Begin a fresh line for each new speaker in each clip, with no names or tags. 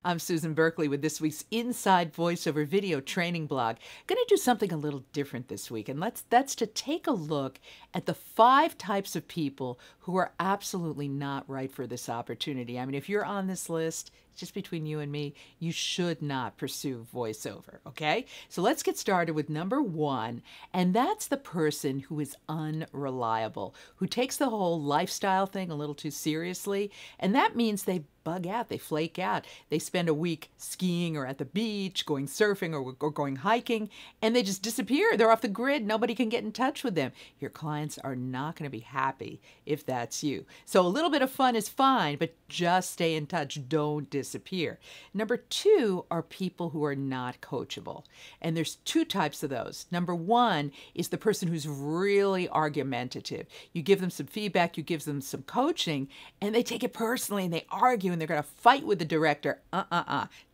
I'm Susan Berkley with this week's Inside Voiceover video training blog. Going to do something a little different this week, and that's to take a look at the 5 types of people who are absolutely not right for this opportunity. I mean, if you're on this list, just between you and me, you should not pursue voiceover, okay? So let's get started with number 1, and that's the person who is unreliable, who takes the whole lifestyle thing a little too seriously, and that means they bug out, they flake out. They spend a week skiing or at the beach, going surfing or going hiking, and they just disappear. They're off the grid. Nobody can get in touch with them. Your clients are not going to be happy if that's you. So a little bit of fun is fine, but just stay in touch. Don't disappear. Number 2 are people who are not coachable. And there's 2 types of those. Number 1 is the person who's really argumentative. You give them some feedback, you give them some coaching, and they take it personally and they argue and they're going to fight with the director.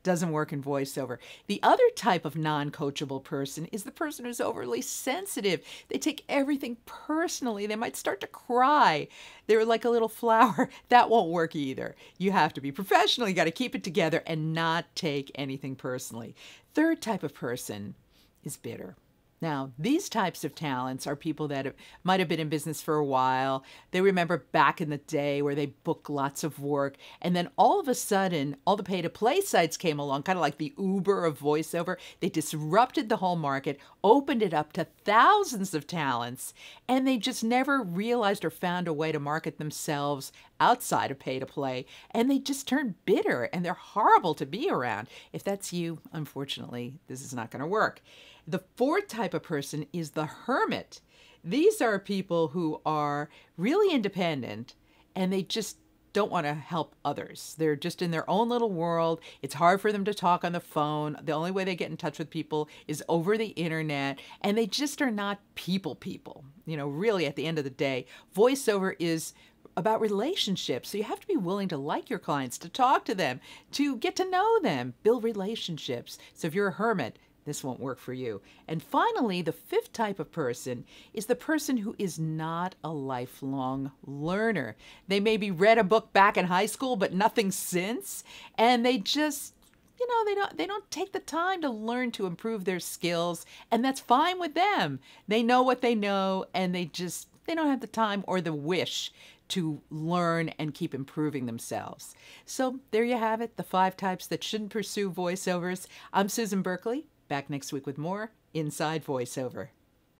Doesn't work in voiceover. The other type of non-coachable person is the person who's overly sensitive. They take everything personally. They might start to cry. They're like a little flower. That won't work either. You have to be professional. You got to keep it together and not take anything personally. Third type of person is bitter. Now, these types of talents are people that might have been in business for a while. They remember back in the day where they booked lots of work, and then all of a sudden, all the pay-to-play sites came along, kind of like the Uber of voiceover. They disrupted the whole market, opened it up to thousands of talents, and they just never realized or found a way to market themselves outside of pay-to-play, and they just turned bitter, and they're horrible to be around. If that's you, unfortunately, this is not going to work. The 4th type of person is the hermit. These are people who are really independent and they just don't want to help others. They're just in their own little world. It's hard for them to talk on the phone. The only way they get in touch with people is over the internet, and they just are not people. You know, really at the end of the day, voiceover is about relationships. So you have to be willing to like your clients, to talk to them, to get to know them, build relationships. So if you're a hermit, this won't work for you. And finally, the 5th type of person is the person who is not a lifelong learner. They maybe read a book back in high school, but nothing since, and they just, they don't take the time to learn to improve their skills, and that's fine with them. They know what they know, and they don't have the time or the wish to learn and keep improving themselves. So there you have it, the 5 types that shouldn't pursue voiceovers. I'm Susan Berkley. Back next week with more Inside Voiceover.